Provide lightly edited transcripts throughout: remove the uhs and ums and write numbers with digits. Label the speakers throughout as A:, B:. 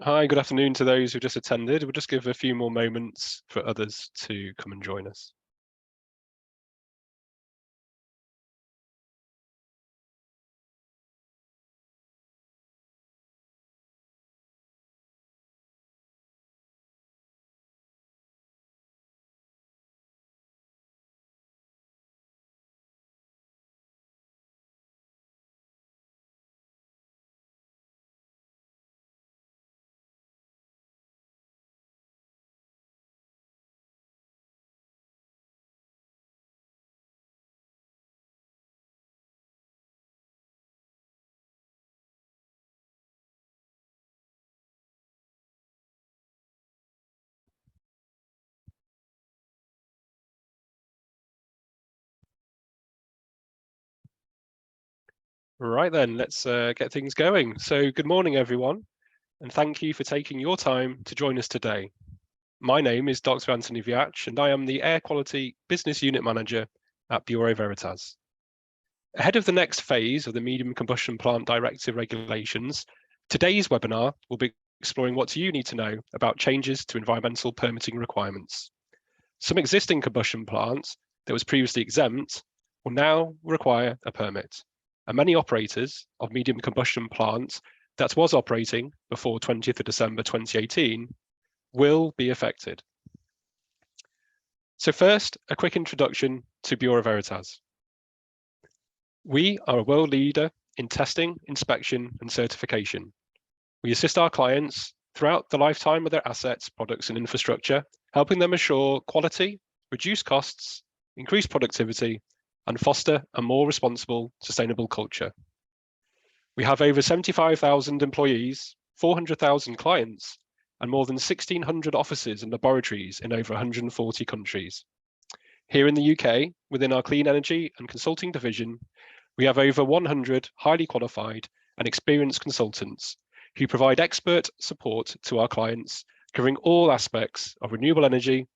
A: Hi, good afternoon to those who just attended. We'll just give a few more moments for others to come and join us. Right then, let's get things going. So good morning, everyone, and thank you for taking your time to join us today. My name is Dr. Anthony Viach, and I am the Air Quality Business Unit Manager at Bureau Veritas. Ahead of the next phase of the Medium Combustion Plant Directive regulations, today's webinar will be exploring what you need to know about changes to environmental permitting requirements. Some existing combustion plants that was previously exempt will now require a permit, and many operators of medium combustion plants that was operating before 20th of December 2018 will be affected. So first, a quick introduction to Bureau Veritas. We are a world leader in testing, inspection, and certification. We assist our clients throughout the lifetime of their assets, products, and infrastructure, helping them assure quality, reduce costs, increase productivity, and foster a more responsible, sustainable culture. We have over 75,000 employees, 400,000 clients, and more than 1,600 offices and laboratories in over 140 countries. Here in the UK, within our Clean Energy and Consulting division, we have over 100 highly qualified and experienced consultants who provide expert support to our clients, covering all aspects of renewable energy,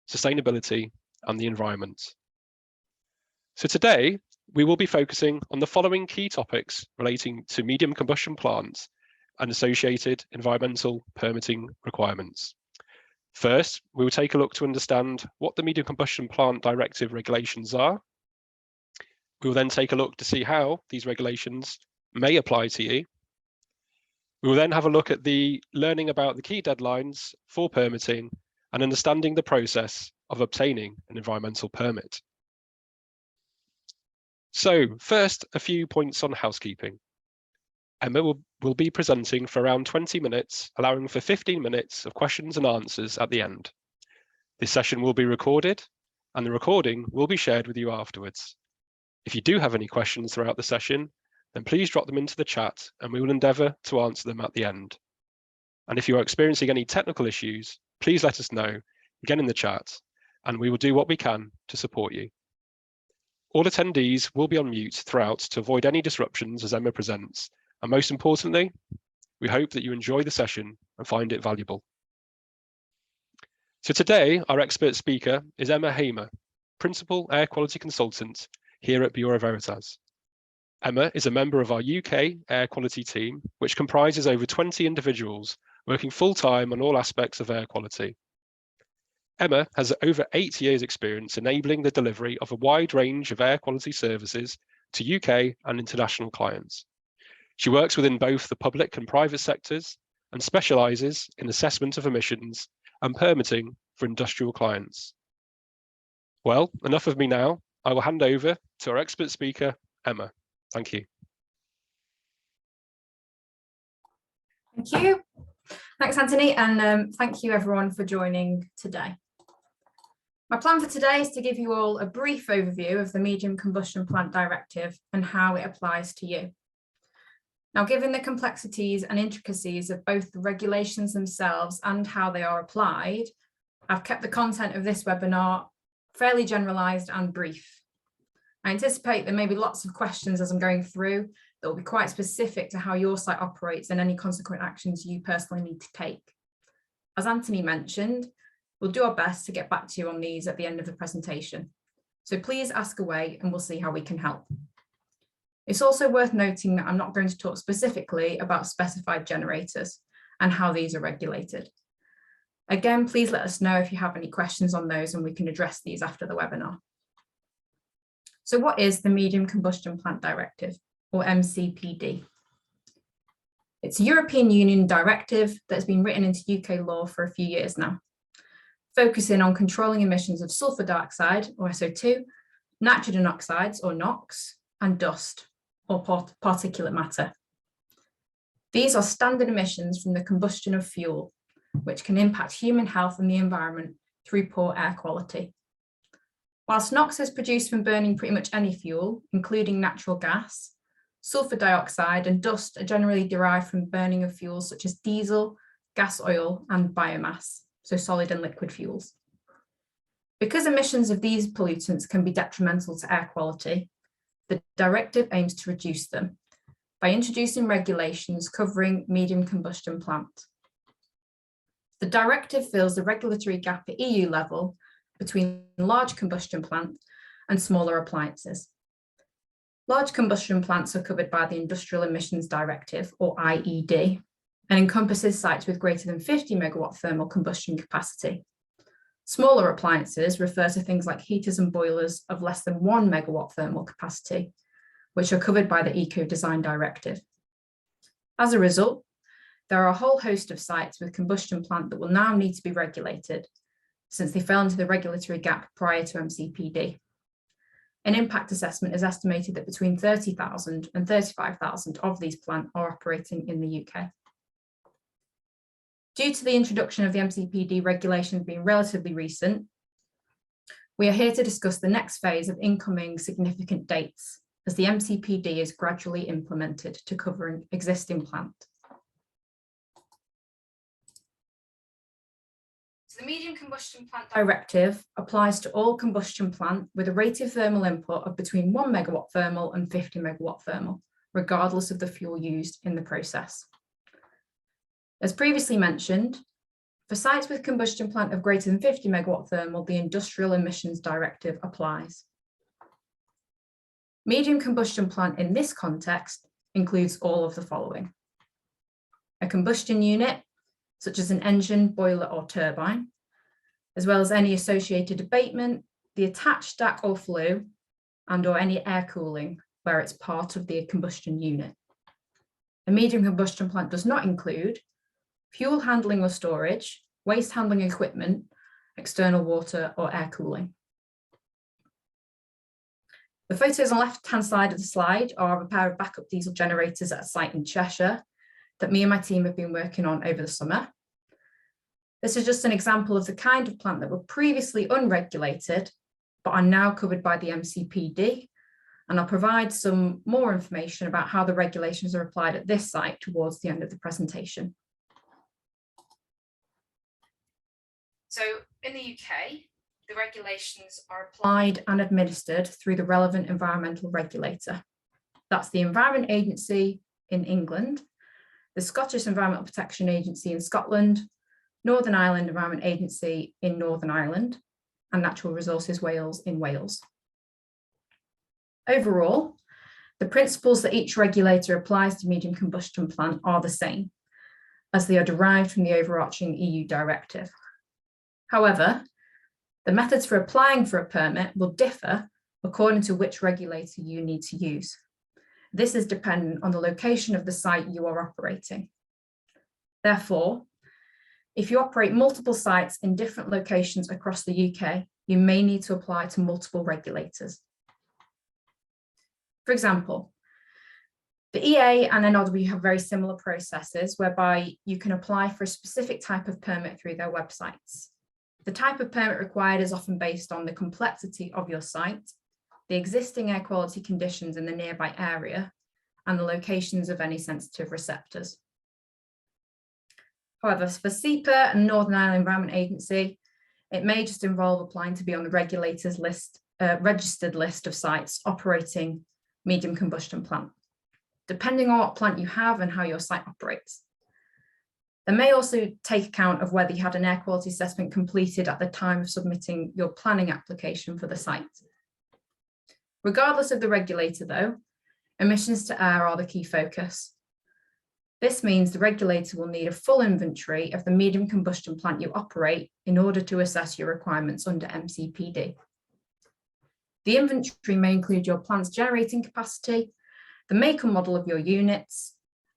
A: sustainability, and the environment. So today, we will be focusing on the following key topics relating to medium combustion plants and associated environmental permitting requirements. First, we will take a look to understand what the Medium Combustion Plant Directive regulations are. We will then take a look to see how these regulations may apply to you. We will then have a look at learning about the key deadlines for permitting and understanding the process of obtaining an environmental permit. So first, a few points on housekeeping. Emma will be presenting for around 20 minutes, allowing for 15 minutes of questions and answers at the end. This session will be recorded, and the recording will be shared with you afterwards. If you do have any questions throughout the session, then please drop them into the chat and we will endeavour to answer them at the end. And if you are experiencing any technical issues, please let us know, again in the chat, and we will do what we can to support you. All attendees will be on mute throughout to avoid any disruptions as Emma presents. And most importantly, we hope that you enjoy the session and find it valuable. So today, our expert speaker is Emma Hamer, Principal Air Quality Consultant here at Bureau Veritas. Emma is a member of our UK air quality team, which comprises over 20 individuals working full-time on all aspects of air quality. Emma has over 8 years' experience enabling the delivery of a wide range of air quality services to UK and international clients. She works within both the public and private sectors and specialises in assessment of emissions and permitting for industrial clients. Well, enough of me now. I will hand over to our expert speaker, Emma. Thank you.
B: Thank you. Thanks, Anthony, and thank you everyone for joining today. My plan for today is to give you all a brief overview of the Medium Combustion Plant Directive and how it applies to you. Now, given the complexities and intricacies of both the regulations themselves and how they are applied, I've kept the content of this webinar fairly generalised and brief. I anticipate there may be lots of questions as I'm going through that will be quite specific to how your site operates and any consequent actions you personally need to take. As Anthony mentioned, we'll do our best to get back to you on these at the end of the presentation. So please ask away and we'll see how we can help. It's also worth noting that I'm not going to talk specifically about specified generators, and how these are regulated. Again, please let us know if you have any questions on those and we can address these after the webinar. So what is the Medium Combustion Plant Directive, or MCPD? It's a European Union directive that has been written into UK law for a few years now, focusing on controlling emissions of sulfur dioxide, or SO2, nitrogen oxides, or NOx, and dust, or particulate matter. These are standard emissions from the combustion of fuel, which can impact human health and the environment through poor air quality. Whilst NOx is produced from burning pretty much any fuel, including natural gas, sulfur dioxide and dust are generally derived from burning of fuels such as diesel, gas oil, and biomass, so solid and liquid fuels. Because emissions of these pollutants can be detrimental to air quality, the directive aims to reduce them by introducing regulations covering medium combustion plant. The directive fills the regulatory gap at EU level between large combustion plant and smaller appliances. Large combustion plants are covered by the Industrial Emissions Directive, or IED, and encompasses sites with greater than 50 megawatt thermal combustion capacity. Smaller appliances refer to things like heaters and boilers of less than 1 megawatt thermal capacity, which are covered by the Eco-Design Directive. As a result, there are a whole host of sites with combustion plant that will now need to be regulated, since they fell into the regulatory gap prior to MCPD. An impact assessment is estimated that between 30,000 and 35,000 of these plants are operating in the UK. Due to the introduction of the MCPD regulations being relatively recent, we are here to discuss the next phase of incoming significant dates as the MCPD is gradually implemented to cover existing plant. So the Medium Combustion Plant Directive applies to all combustion plant with a rated thermal input of between 1 megawatt thermal and 50 megawatt thermal, regardless of the fuel used in the process. As previously mentioned, for sites with combustion plant of greater than 50 megawatt thermal, the Industrial Emissions Directive applies. Medium combustion plant in this context includes all of the following: a combustion unit, such as an engine, boiler, or turbine, as well as any associated abatement, the attached stack or flue, and/or any air cooling where it's part of the combustion unit. A medium combustion plant does not include fuel handling or storage, waste handling equipment, external water, or air cooling. The photos on the left-hand side of the slide are a pair of backup diesel generators at a site in Cheshire that me and my team have been working on over the summer. This is just an example of the kind of plant that were previously unregulated, but are now covered by the MCPD, and I'll provide some more information about how the regulations are applied at this site towards the end of the presentation. So in the UK, the regulations are applied and administered through the relevant environmental regulator. That's the Environment Agency in England, the Scottish Environmental Protection Agency in Scotland, Northern Ireland Environment Agency in Northern Ireland, and Natural Resources Wales in Wales. Overall, the principles that each regulator applies to medium combustion plant are the same, as they are derived from the overarching EU directive. However, the methods for applying for a permit will differ according to which regulator you need to use. This is dependent on the location of the site you are operating. Therefore, if you operate multiple sites in different locations across the UK, you may need to apply to multiple regulators. For example, the EA and NRW have very similar processes whereby you can apply for a specific type of permit through their websites. The type of permit required is often based on the complexity of your site, the existing air quality conditions in the nearby area, and the locations of any sensitive receptors. However, for SEPA and Northern Ireland Environment Agency, it may just involve applying to be on the regulator's list, registered list of sites operating medium combustion plant, depending on what plant you have and how your site operates. There may also take account of whether you had an air quality assessment completed at the time of submitting your planning application for the site. Regardless of the regulator though, emissions to air are the key focus. This means the regulator will need a full inventory of the medium combustion plant you operate in order to assess your requirements under MCPD. The inventory may include your plant's generating capacity, the make and model of your units,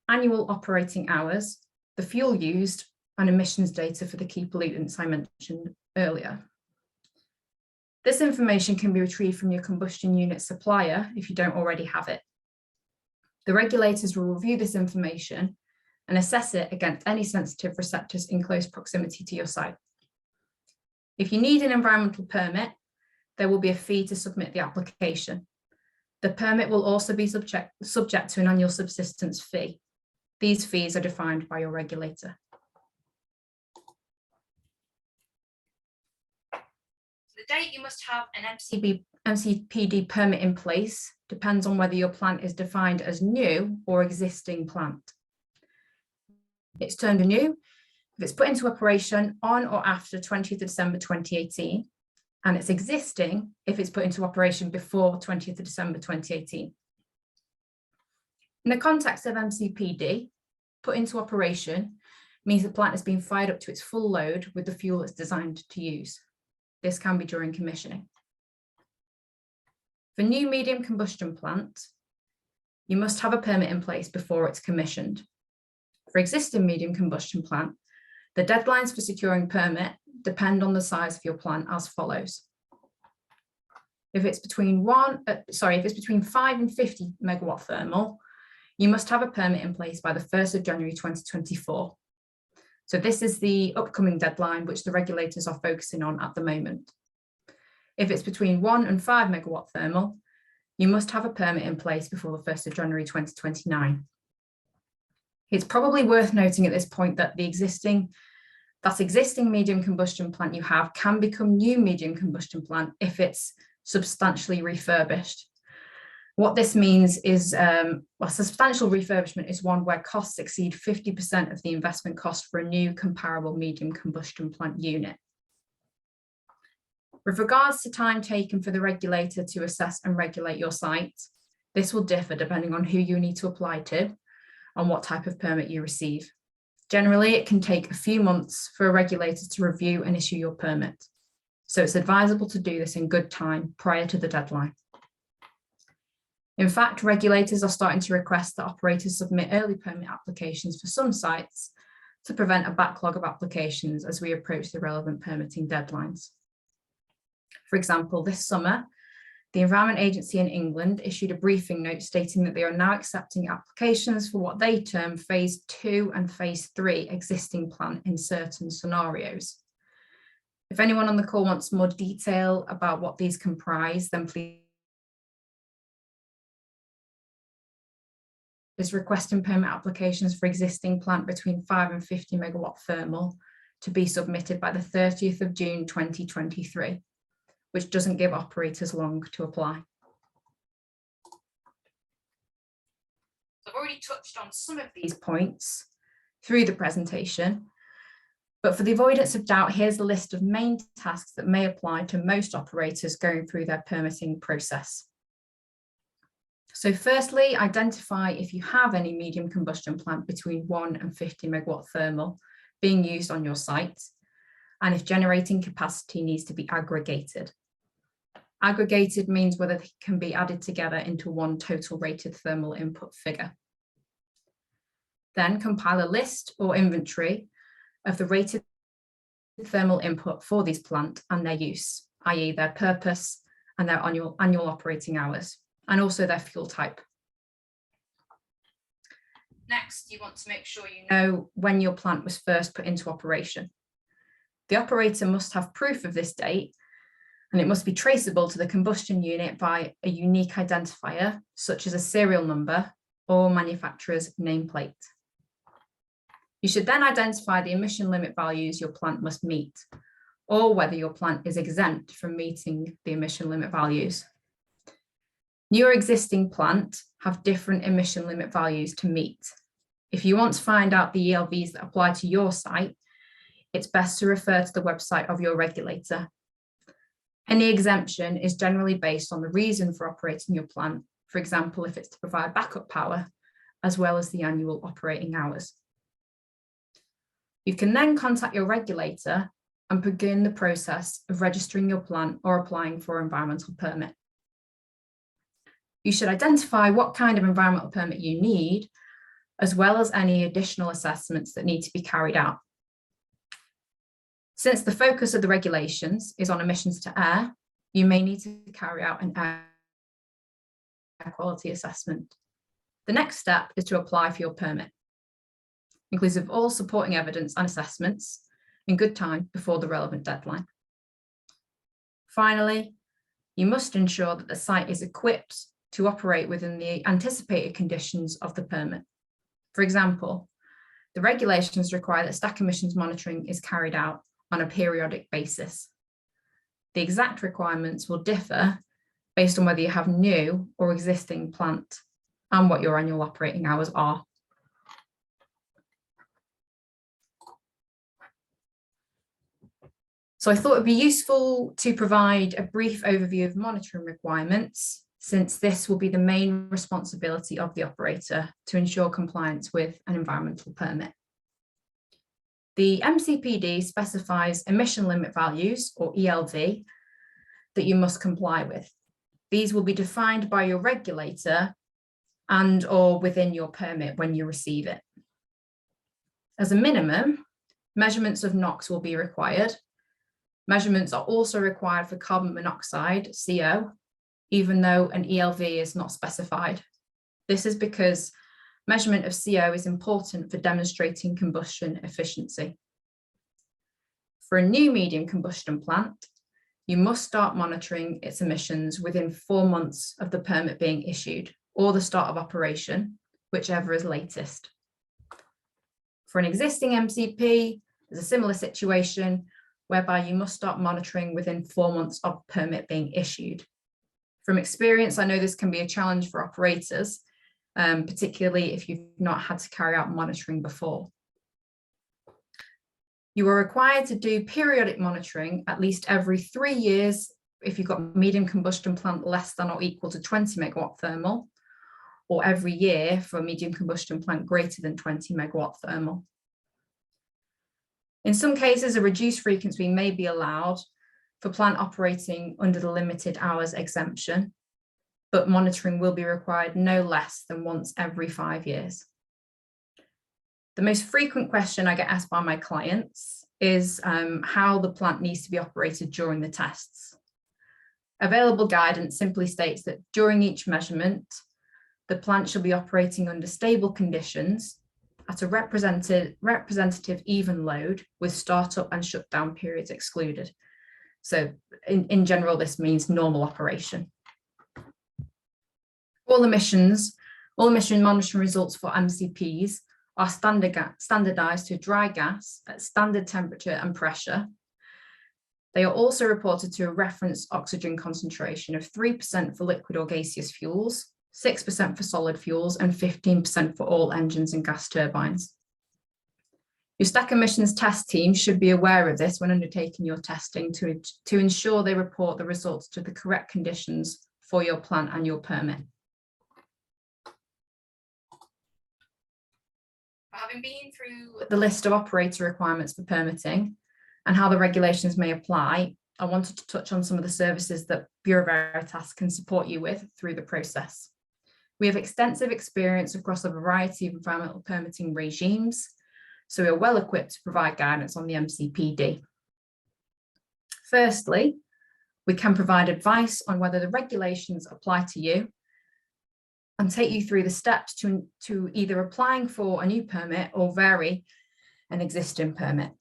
B: annual operating hours, the fuel used, and emissions data for the key pollutants I mentioned earlier. This information can be retrieved from your combustion unit supplier if you don't already have it. The regulators will review this information and assess it against any sensitive receptors in close proximity to your site. If you need an environmental permit, there will be a fee to submit the application. The permit will also be subject to an annual subsistence fee. These fees are defined by your regulator. The date you must have an MCPD permit in place depends on whether your plant is defined as new or existing plant. It's termed a new if it's put into operation on or after 20th of December 2018, and it's existing if it's put into operation before 20th of December 2018. In the context of MCPD, put into operation means the plant has been fired up to its full load with the fuel it's designed to use. This can be during commissioning. For new medium combustion plant, you must have a permit in place before it's commissioned. For existing medium combustion plant, the deadlines for securing permit depend on the size of your plant as follows. If it's between 5 and 50 megawatt thermal, you must have a permit in place by the 1st of January 2024. So this is the upcoming deadline which the regulators are focusing on at the moment. If it's between 1 and 5 megawatt thermal, you must have a permit in place before the 1st of January 2029. It's probably worth noting at this point that existing medium combustion plant you have can become new medium combustion plant if it's substantially refurbished. What this means is substantial refurbishment is one where costs exceed 50% of the investment cost for a new comparable medium combustion plant unit. With regards to time taken for the regulator to assess and regulate your site, this will differ depending on who you need to apply to and what type of permit you receive. Generally, it can take a few months for a regulator to review and issue your permit. So it's advisable to do this in good time prior to the deadline. In fact, regulators are starting to request that operators submit early permit applications for some sites to prevent a backlog of applications as we approach the relevant permitting deadlines. For example, this summer, the Environment Agency in England issued a briefing note stating that they are now accepting applications for what they term phase 2 and phase 3 existing plant in certain scenarios. If anyone on the call wants more detail about what these comprise, then please is requesting permit applications for existing plant between 5 and 50 megawatt thermal to be submitted by the 30th of June 2023, which doesn't give operators long to apply. I've already touched on some of these points through the presentation, but for the avoidance of doubt, here's the list of main tasks that may apply to most operators going through their permitting process. So firstly, identify if you have any medium combustion plant between 1 and 50 megawatt thermal being used on your site, and if generating capacity needs to be aggregated. Aggregated means whether they can be added together into one total rated thermal input figure. Then compile a list or inventory of the rated thermal input for these plant and their use, i.e. their purpose and their annual operating hours, and also their fuel type. Next, you want to make sure you know when your plant was first put into operation. The operator must have proof of this date, and it must be traceable to the combustion unit by a unique identifier, such as a serial number or manufacturer's nameplate. You should then identify the emission limit values your plant must meet, or whether your plant is exempt from meeting the emission limit values. New or existing plant have different emission limit values to meet. If you want to find out the ELVs that apply to your site, it's best to refer to the website of your regulator. Any exemption is generally based on the reason for operating your plant. For example, if it's to provide backup power, as well as the annual operating hours. You can then contact your regulator and begin the process of registering your plant or applying for an environmental permit. You should identify what kind of environmental permit you need, as well as any additional assessments that need to be carried out. Since the focus of the regulations is on emissions to air, you may need to carry out an air quality assessment. The next step is to apply for your permit, inclusive of all supporting evidence and assessments in good time before the relevant deadline. Finally, you must ensure that the site is equipped to operate within the anticipated conditions of the permit. For example, the regulations require that stack emissions monitoring is carried out on a periodic basis. The exact requirements will differ based on whether you have new or existing plant and what your annual operating hours are. So I thought it'd be useful to provide a brief overview of monitoring requirements, since this will be the main responsibility of the operator to ensure compliance with an environmental permit. The MCPD specifies emission limit values, or ELV, that you must comply with. These will be defined by your regulator and or within your permit when you receive it. As a minimum, measurements of NOx will be required. Measurements are also required for carbon monoxide, CO, even though an ELV is not specified. This is because measurement of CO is important for demonstrating combustion efficiency. For a new medium combustion plant, you must start monitoring its emissions within 4 months of the permit being issued or the start of operation, whichever is latest. For an existing MCP, there's a similar situation whereby you must start monitoring within 4 months of permit being issued. From experience, I know this can be a challenge for operators, particularly if you've not had to carry out monitoring before. You are required to do periodic monitoring at least every 3 years if you've got medium combustion plant less than or equal to 20 megawatt thermal, or every year for a medium combustion plant greater than 20 megawatt thermal. In some cases, a reduced frequency may be allowed for plant operating under the limited hours exemption, but monitoring will be required no less than once every 5 years. The most frequent question I get asked by my clients is how the plant needs to be operated during the tests. Available guidance simply states that during each measurement, the plant shall be operating under stable conditions at a representative even load with startup and shutdown periods excluded. So in general, this means normal operation. All emission monitoring results for MCPs are standardized to dry gas at standard temperature and pressure. They are also reported to a reference oxygen concentration of 3% for liquid or gaseous fuels, 6% for solid fuels, and 15% for all engines and gas turbines. Your stack emissions test team should be aware of this when undertaking your testing to ensure they report the results to the correct conditions for your plant and your permit. Having been through the list of operator requirements for permitting and how the regulations may apply, I wanted to touch on some of the services that Bureau Veritas can support you with through the process. We have extensive experience across a variety of environmental permitting regimes, so we are well equipped to provide guidance on the MCPD. Firstly, we can provide advice on whether the regulations apply to you and take you through the steps to either applying for a new permit or vary an existing permit.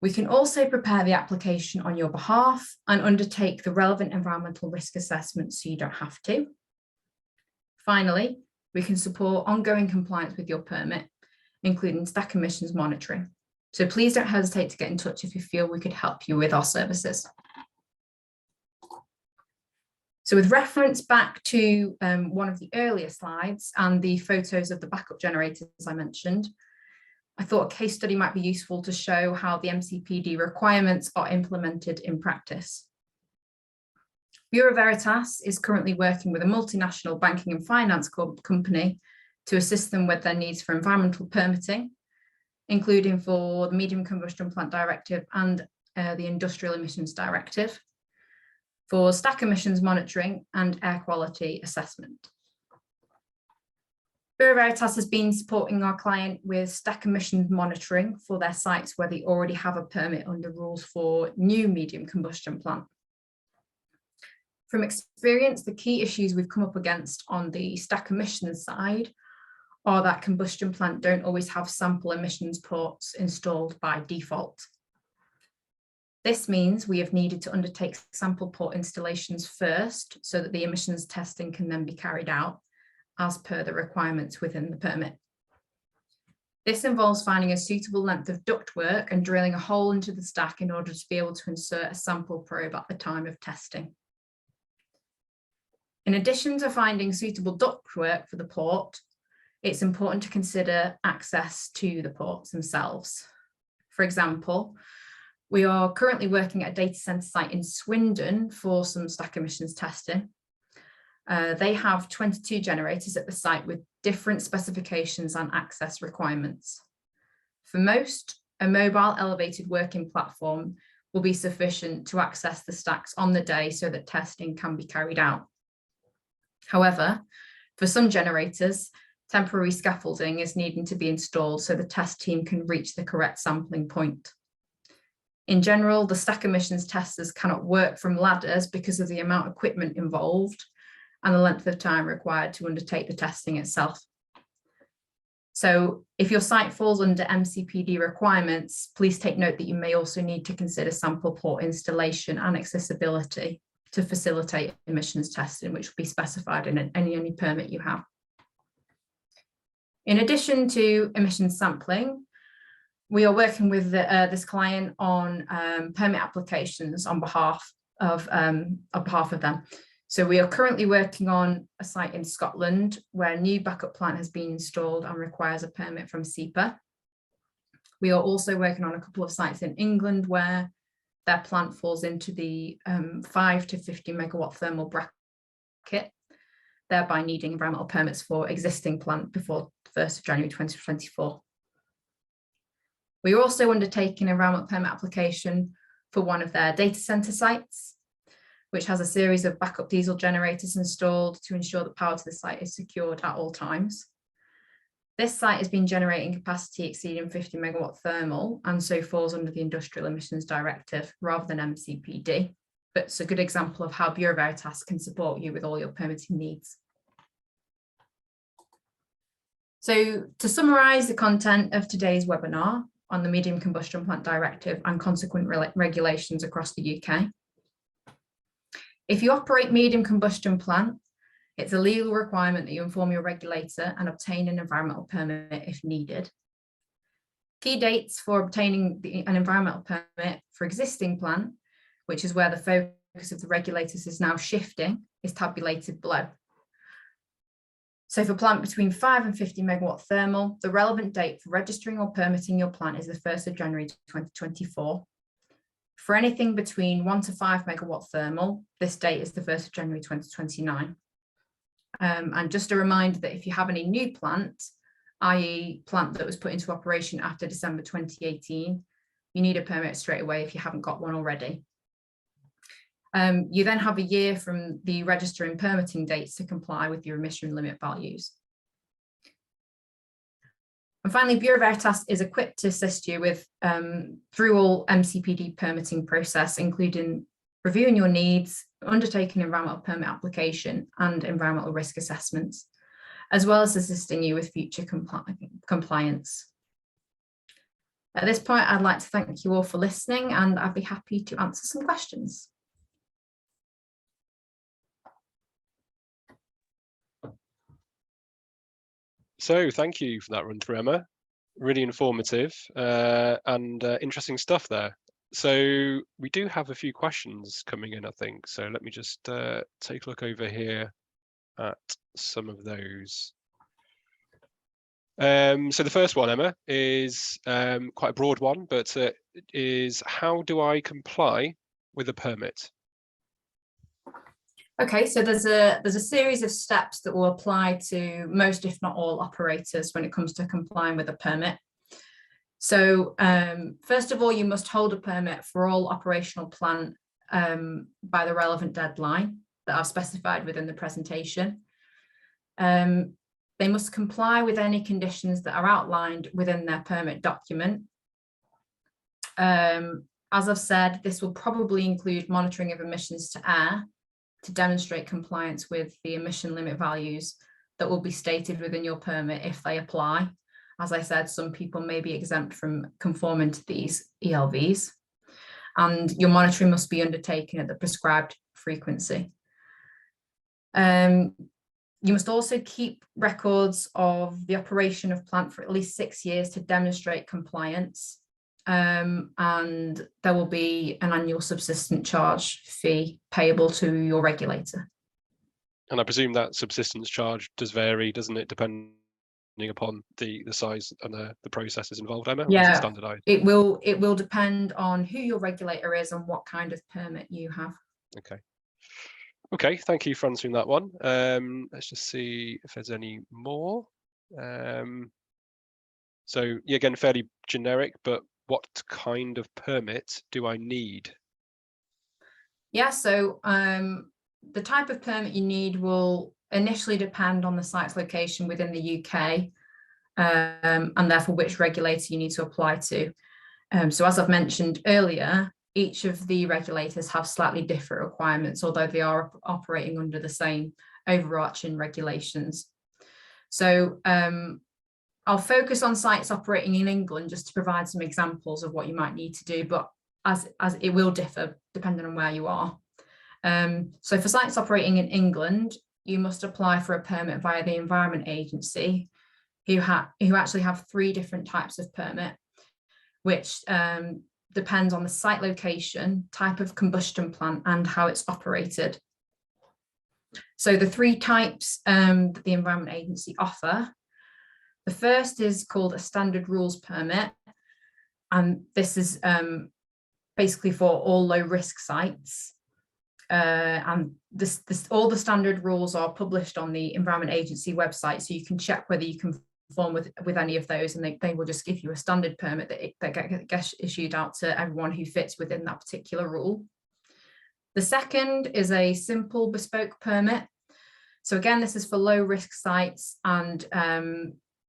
B: We can also prepare the application on your behalf and undertake the relevant environmental risk assessment so you don't have to. Finally, we can support ongoing compliance with your permit, including stack emissions monitoring. So please don't hesitate to get in touch if you feel we could help you with our services. So with reference back to one of the earlier slides and the photos of the backup generators I mentioned, I thought a case study might be useful to show how the MCPD requirements are implemented in practice. Bureau Veritas is currently working with a multinational banking and finance company to assist them with their needs for environmental permitting, including for the Medium Combustion Plant Directive and the Industrial Emissions Directive, for stack emissions monitoring and air quality assessment. Bureau Veritas has been supporting our client with stack emissions monitoring for their sites where they already have a permit under rules for new medium combustion plant. From experience, the key issues we've come up against on the stack emissions side are that combustion plant don't always have sample emissions ports installed by default. This means we have needed to undertake sample port installations first so that the emissions testing can then be carried out as per the requirements within the permit. This involves finding a suitable length of ductwork and drilling a hole into the stack in order to be able to insert a sample probe at the time of testing. In addition to finding suitable ductwork for the port, it's important to consider access to the ports themselves. For example, we are currently working at a data centre site in Swindon for some stack emissions testing. They have 22 generators at the site with different specifications and access requirements. For most, a mobile elevated working platform will be sufficient to access the stacks on the day so that testing can be carried out. However, for some generators, temporary scaffolding is needing to be installed so the test team can reach the correct sampling point. In general, the stack emissions testers cannot work from ladders because of the amount of equipment involved and the length of time required to undertake the testing itself. So if your site falls under MCPD requirements, please take note that you may also need to consider sample port installation and accessibility to facilitate emissions testing, which will be specified in any permit you have. In addition to emissions sampling, we are working with this client on permit applications on behalf of them. So we are currently working on a site in Scotland where a new backup plant has been installed and requires a permit from SEPA. We are also working on a couple of sites in England where their plant falls into the 5 to 50 megawatt thermal bracket, thereby needing environmental permits for existing plant before 1st of January 2024. We are also undertaking an environmental permit application for one of their data centre sites, which has a series of backup diesel generators installed to ensure that power to the site is secured at all times. This site has been generating capacity exceeding 50 megawatt thermal and so falls under the Industrial Emissions Directive rather than MCPD, but it's a good example of how Bureau Veritas can support you with all your permitting needs. So to summarise the content of today's webinar on the Medium Combustion Plant Directive and consequent regulations across the UK. If you operate medium combustion plant, it's a legal requirement that you inform your regulator and obtain an environmental permit if needed. Key dates for obtaining an environmental permit for existing plant, which is where the focus of the regulators is now shifting, is tabulated below. So for plant between 5 and 50 megawatt thermal, the relevant date for registering or permitting your plant is the 1st of January 2024. For anything between 1 to 5 megawatt thermal, this date is the 1st of January 2029. And just a reminder that if you have any new plant, i.e. plant that was put into operation after December 2018, you need a permit straight away if you haven't got one already. You then have a year from the registering permitting dates to comply with your emission limit values. And finally, Bureau Veritas is equipped to assist you with through all MCPD permitting process, including reviewing your needs, undertaking environmental permit application and environmental risk assessments, as well as assisting you with future compliance. At this point, I'd like to thank you all for listening, and I'd be happy to answer some questions.
A: So thank you for that run through, Emma. Really informative and interesting stuff there. So we do have a few questions coming in, I think. So let me just take a look over here at some of those. So the first one, Emma, is quite a broad one, but is how do I comply with a permit?
B: Okay, so there's a series of steps that will apply to most, if not all, operators when it comes to complying with a permit. So first of all, you must hold a permit for all operational plant by the relevant deadline that are specified within the presentation. They must comply with any conditions that are outlined within their permit document. As I've said, this will probably include monitoring of emissions to air to demonstrate compliance with the emission limit values that will be stated within your permit if they apply. As I said, some people may be exempt from conforming to these ELVs, and your monitoring must be undertaken at the prescribed frequency. You must also keep records of the operation of plant for at least 6 years to demonstrate compliance. And there will be an annual subsistence charge fee payable to your regulator.
A: And I presume that subsistence charge does vary, doesn't it, depending upon the size and the processes involved, Emma?
B: Yeah,
A: is it standardized?
B: It will depend on who your regulator is and what kind of permit you have.
A: Okay, thank you for answering that one. Let's just see if there's any more. So yeah, again, fairly generic, but what kind of permit do I need?
B: Yeah, so the type of permit you need will initially depend on the site's location within the UK, and therefore which regulator you need to apply to. So as I've mentioned earlier, each of the regulators have slightly different requirements, although they are operating under the same overarching regulations. So I'll focus on sites operating in England just to provide some examples of what you might need to do, but as it will differ depending on where you are. So for sites operating in England, you must apply for a permit via the Environment Agency, who actually have 3 different types of permit, which depends on the site location, type of combustion plant, and how it's operated. So the 3 types that the Environment Agency offer. The first is called a standard rules permit, and this is basically for all low risk sites. And all the standard rules are published on the Environment Agency website, so you can check whether you conform with any of those, and they will just give you a standard permit that gets issued out to everyone who fits within that particular rule. The second is a simple bespoke permit. So again, this is for low risk sites, and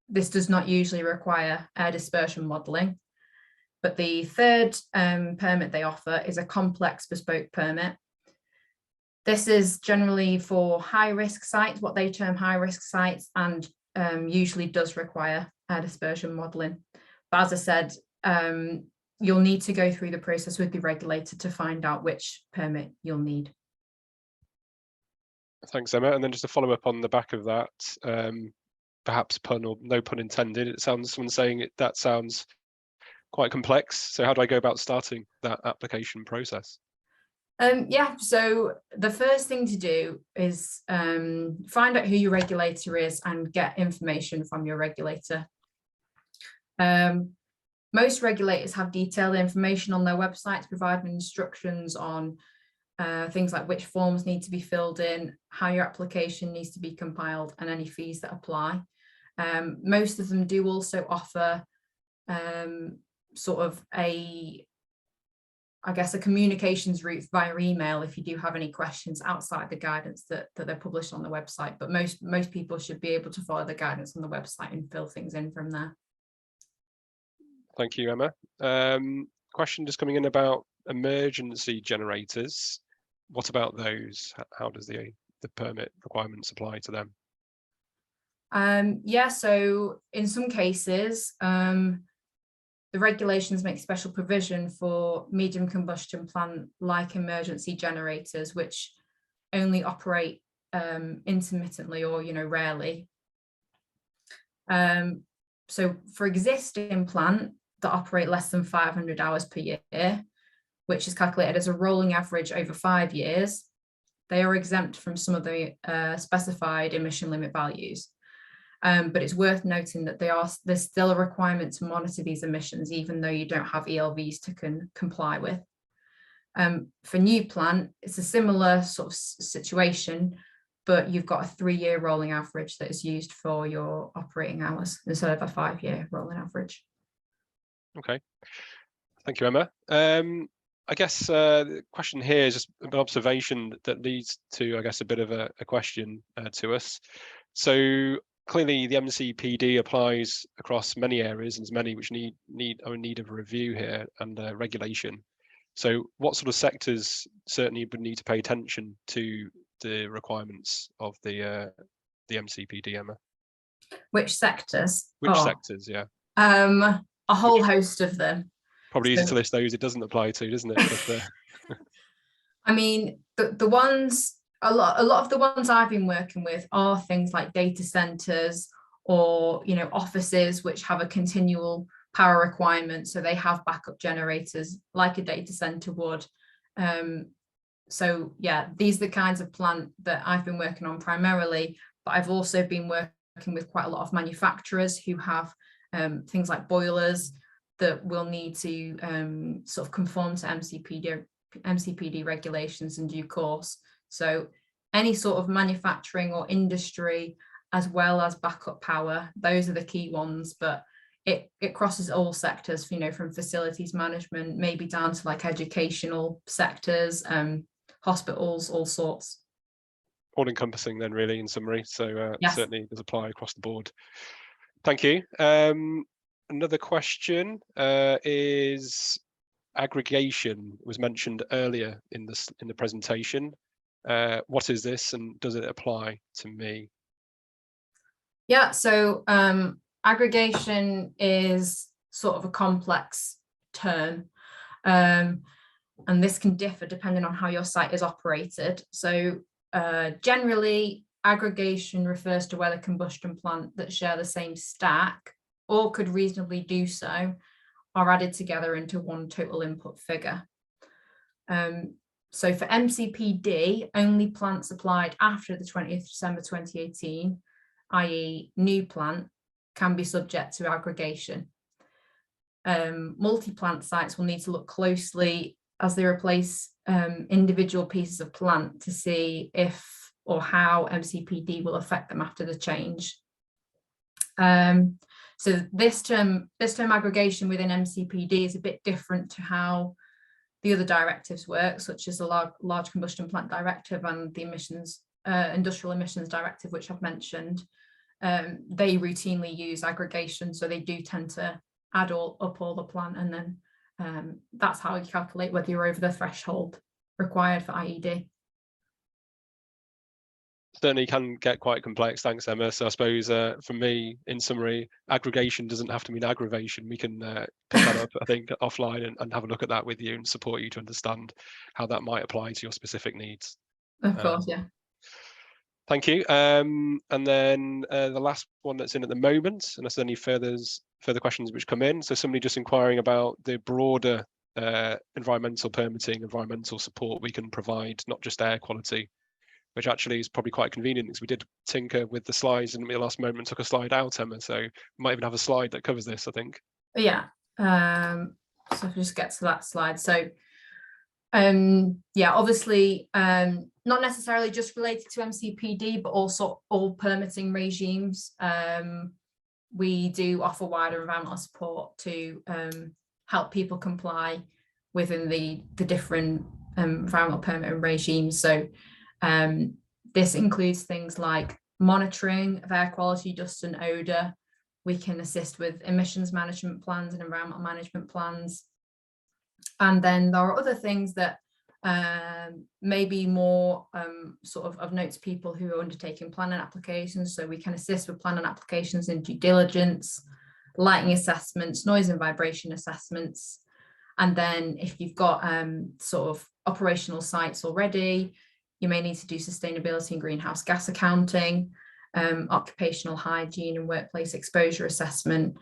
B: this does not usually require air dispersion modelling. But the third permit they offer is a complex bespoke permit. This is generally for high risk sites, what they term high risk sites, and usually does require air dispersion modelling. But as I said, you'll need to go through the process with the regulator to find out which permit you'll need.
A: Thanks, Emma. And then just to follow up on the back of that, perhaps pun or no pun intended, it sounds someone saying that sounds quite complex. So how do I go about starting that application process?
B: Yeah, so the first thing to do is find out who your regulator is and get information from your regulator. Most regulators have detailed information on their websites providing instructions on things like which forms need to be filled in, how your application needs to be compiled, and any fees that apply. Most of them do also offer sort of a communications route via email if you do have any questions outside the guidance that they're published on the website. But most people should be able to follow the guidance on the website and fill things in from there.
A: Thank you, Emma. Question just coming in about emergency generators. What about those? How does the permit requirements apply to them?
B: Yeah, so in some cases, the regulations make special provision for medium combustion plant like emergency generators, which only operate intermittently or rarely. So for existing plant that operate less than 500 hours per year, which is calculated as a rolling average over 5 years, they are exempt from some of the specified emission limit values. But it's worth noting that there's still a requirement to monitor these emissions, even though you don't have ELVs to comply with. For new plant, it's a similar sort of situation, but you've got a 3-year rolling average that is used for your operating hours instead of a 5-year rolling average.
A: Okay, thank you, Emma. I guess the question here is just an observation that leads to, I guess, a bit of a question to us. So clearly the MCPD applies across many areas, and there's many which need of a review here and regulation. So what sort of sectors certainly would need to pay attention to the requirements of the MCPD, Emma?
B: Which sectors?
A: Which sectors, yeah.
B: A whole host of them.
A: Probably easy to list those it doesn't apply to, isn't it? But,
B: I mean, the ones, a lot of the ones I've been working with are things like data centers or, you know, offices which have a continual power requirement, so they have backup generators like a data center would. So yeah, these are the kinds of plant that I've been working on primarily, but I've also been working with quite a lot of manufacturers who have things like boilers that will need to sort of conform to MCPD regulations in due course. So any sort of manufacturing or industry, as well as backup power, those are the key ones, but it crosses all sectors, you know, from facilities management, maybe down to like educational sectors, hospitals, all sorts.
A: All encompassing then, really, in summary. So
B: Yes.
A: certainly does apply across the board. Thank you. Another question is aggregation was mentioned earlier in the presentation. What is this, and does it apply to me?
B: Yeah, so aggregation is sort of a complex term, and this can differ depending on how your site is operated. So generally, aggregation refers to whether combustion plants that share the same stack or could reasonably do so are added together into one total input figure. So for MCPD, only plants applied after the 20th of December 2018, i.e. new plant, can be subject to aggregation. Multi-plant sites will need to look closely as they replace individual pieces of plant to see if or how MCPD will affect them after the change. So this term aggregation within MCPD is a bit different to how the other directives work, such as the Large Combustion Plant Directive and the Industrial Emissions Directive, which I've mentioned. They routinely use aggregation, so they do tend to add up all the plant, and then that's how you calculate whether you're over the threshold required for IED.
A: Certainly can get quite complex. Thanks, Emma. So I suppose for me, in summary, aggregation doesn't have to mean aggravation. We can pick that up, I think, offline and have a look at that with you and support you to understand how that might apply to your specific needs.
B: Of course, yeah.
A: Thank you. And then the last one that's in at the moment, unless there's any further questions which come in. So somebody just inquiring about the broader environmental permitting, environmental support we can provide, not just air quality, which actually is probably quite convenient because we did tinker with the slides and at the last moment took a slide out, Emma. So we might even have a slide that covers this, I think.
B: Yeah. So if we just get to that slide. So yeah, obviously not necessarily just related to MCPD, but also all permitting regimes. We do offer wider environmental support to help people comply within the different environmental permitting regimes. So this includes things like monitoring of air quality, dust and odour. We can assist with emissions management plans and environmental management plans. And then there are other things that may be more sort of note to people who are undertaking planning applications. So we can assist with planning applications in due diligence, lighting assessments, noise and vibration assessments. And then if you've got sort of operational sites already, you may need to do sustainability and greenhouse gas accounting, occupational hygiene and workplace exposure assessment.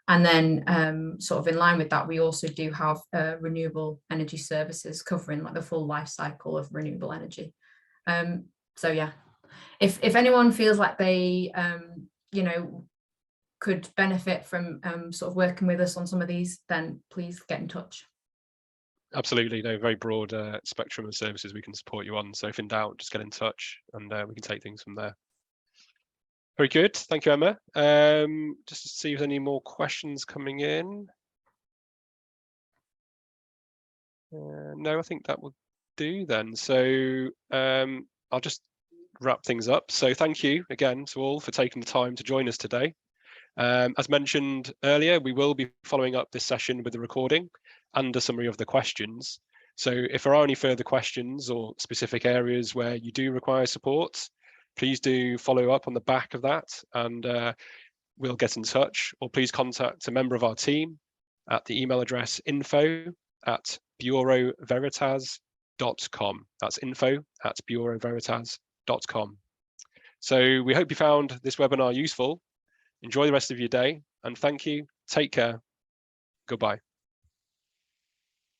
B: And then sort of in line with that, we also do have renewable energy services covering like the full life cycle of renewable energy. So yeah, if anyone feels like they, you know, could benefit from sort of working with us on some of these, then please get in touch.
A: Absolutely, no, very broad spectrum of services we can support you on. So if in doubt, just get in touch and we can take things from there. Very good, thank you, Emma. Just to see if there's any more questions coming in. No, I think that will do then. So I'll just wrap things up. So thank you again to all for taking the time to join us today. As mentioned earlier, we will be following up this session with a recording and a summary of the questions. So if there are any further questions or specific areas where you do require support, please do follow up on the back of that and we'll get in touch, or please contact a member of our team at the email address info@bureauveritas.com. That's info@bureauveritas.com. So we hope you found this webinar useful. Enjoy the rest of your day and thank you. Take care. Goodbye.